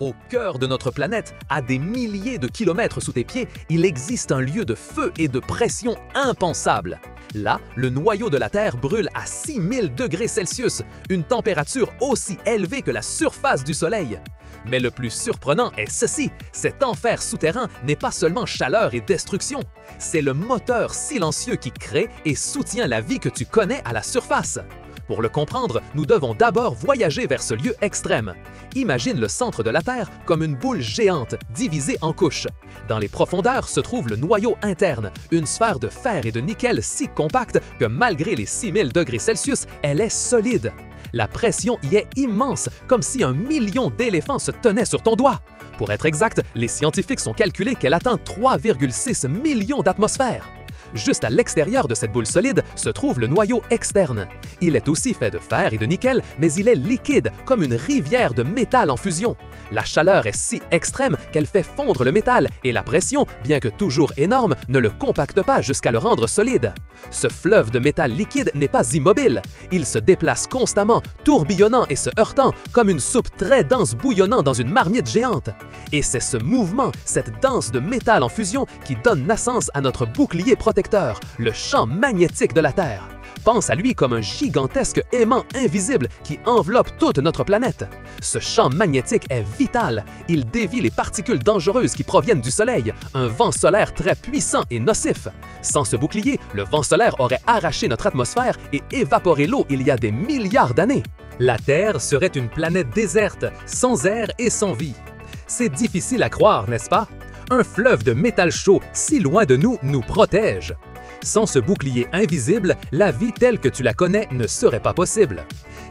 Au cœur de notre planète, à des milliers de kilomètres sous tes pieds, il existe un lieu de feu et de pression impensable. Là, le noyau de la Terre brûle à 6000 degrés Celsius, une température aussi élevée que la surface du Soleil. Mais le plus surprenant est ceci, cet enfer souterrain n'est pas seulement chaleur et destruction, c'est le moteur silencieux qui crée et soutient la vie que tu connais à la surface. Pour le comprendre, nous devons d'abord voyager vers ce lieu extrême. Imagine le centre de la Terre comme une boule géante, divisée en couches. Dans les profondeurs se trouve le noyau interne, une sphère de fer et de nickel si compacte que malgré les 6000 degrés Celsius, elle est solide. La pression y est immense, comme si 1 million d'éléphants se tenaient sur ton doigt. Pour être exact, les scientifiques ont calculé qu'elle atteint 3,6 millions d'atmosphères. Juste à l'extérieur de cette boule solide se trouve le noyau externe. Il est aussi fait de fer et de nickel, mais il est liquide, comme une rivière de métal en fusion. La chaleur est si extrême qu'elle fait fondre le métal et la pression, bien que toujours énorme, ne le compacte pas jusqu'à le rendre solide. Ce fleuve de métal liquide n'est pas immobile. Il se déplace constamment, tourbillonnant et se heurtant, comme une soupe très dense bouillonnant dans une marmite géante. Et c'est ce mouvement, cette danse de métal en fusion qui donne naissance à notre bouclier protecteur, le champ magnétique de la Terre. Pense à lui comme un gigantesque aimant invisible qui enveloppe toute notre planète. Ce champ magnétique est vital. Il dévie les particules dangereuses qui proviennent du Soleil, un vent solaire très puissant et nocif. Sans ce bouclier, le vent solaire aurait arraché notre atmosphère et évaporé l'eau il y a des milliards d'années. La Terre serait une planète déserte, sans air et sans vie. C'est difficile à croire, n'est-ce pas? Un fleuve de métal chaud si loin de nous nous protège. Sans ce bouclier invisible, la vie telle que tu la connais ne serait pas possible.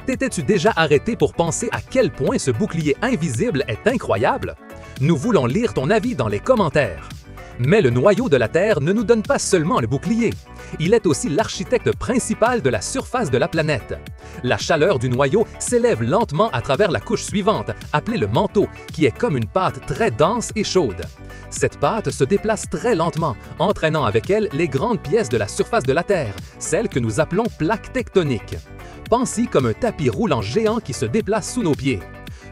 T'étais-tu déjà arrêté pour penser à quel point ce bouclier invisible est incroyable? Nous voulons lire ton avis dans les commentaires. Mais le noyau de la Terre ne nous donne pas seulement le bouclier. Il est aussi l'architecte principal de la surface de la planète. La chaleur du noyau s'élève lentement à travers la couche suivante, appelée le manteau, qui est comme une pâte très dense et chaude. Cette pâte se déplace très lentement, entraînant avec elle les grandes pièces de la surface de la Terre, celles que nous appelons plaques tectoniques. Pense-y comme un tapis roulant géant qui se déplace sous nos pieds.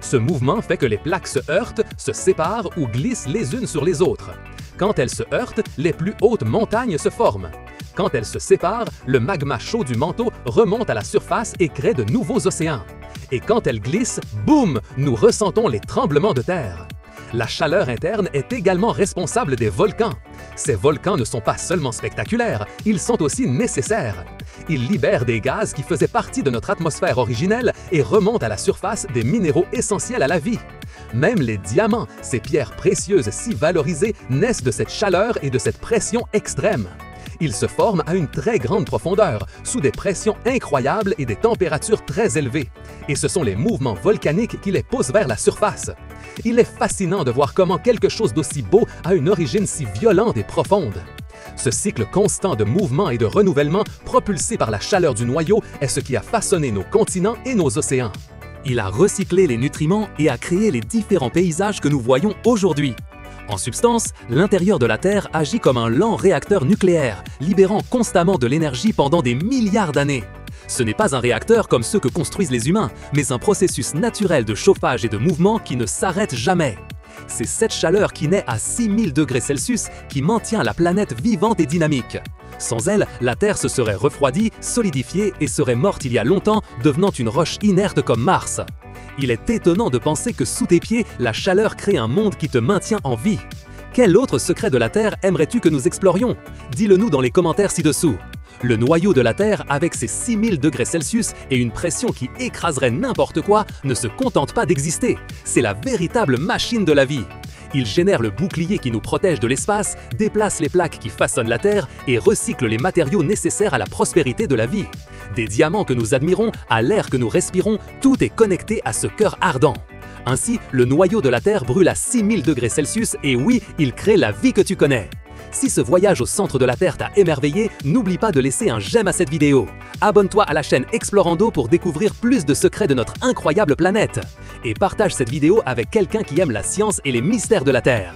Ce mouvement fait que les plaques se heurtent, se séparent ou glissent les unes sur les autres. Quand elles se heurtent, les plus hautes montagnes se forment. Quand elles se séparent, le magma chaud du manteau remonte à la surface et crée de nouveaux océans. Et quand elles glissent, boum, nous ressentons les tremblements de terre. La chaleur interne est également responsable des volcans. Ces volcans ne sont pas seulement spectaculaires, ils sont aussi nécessaires. Ils libèrent des gaz qui faisaient partie de notre atmosphère originelle et remontent à la surface des minéraux essentiels à la vie. Même les diamants, ces pierres précieuses si valorisées, naissent de cette chaleur et de cette pression extrême. Ils se forment à une très grande profondeur, sous des pressions incroyables et des températures très élevées. Et ce sont les mouvements volcaniques qui les poussent vers la surface. Il est fascinant de voir comment quelque chose d'aussi beau a une origine si violente et profonde. Ce cycle constant de mouvement et de renouvellement propulsé par la chaleur du noyau est ce qui a façonné nos continents et nos océans. Il a recyclé les nutriments et a créé les différents paysages que nous voyons aujourd'hui. En substance, l'intérieur de la Terre agit comme un lent réacteur nucléaire, libérant constamment de l'énergie pendant des milliards d'années. Ce n'est pas un réacteur comme ceux que construisent les humains, mais un processus naturel de chauffage et de mouvement qui ne s'arrête jamais. C'est cette chaleur qui naît à 6000 degrés Celsius qui maintient la planète vivante et dynamique. Sans elle, la Terre se serait refroidie, solidifiée et serait morte il y a longtemps, devenant une roche inerte comme Mars. Il est étonnant de penser que sous tes pieds, la chaleur crée un monde qui te maintient en vie. Quel autre secret de la Terre aimerais-tu que nous explorions? Dis-le nous dans les commentaires ci-dessous. Le noyau de la Terre, avec ses 6000 degrés Celsius et une pression qui écraserait n'importe quoi, ne se contente pas d'exister. C'est la véritable machine de la vie. Il génère le bouclier qui nous protège de l'espace, déplace les plaques qui façonnent la Terre et recycle les matériaux nécessaires à la prospérité de la vie. Des diamants que nous admirons, à l'air que nous respirons, tout est connecté à ce cœur ardent. Ainsi, le noyau de la Terre brûle à 6000 degrés Celsius et oui, il crée la vie que tu connais. Si ce voyage au centre de la Terre t'a émerveillé, n'oublie pas de laisser un j'aime à cette vidéo. Abonne-toi à la chaîne Explorando pour découvrir plus de secrets de notre incroyable planète. Et partage cette vidéo avec quelqu'un qui aime la science et les mystères de la Terre.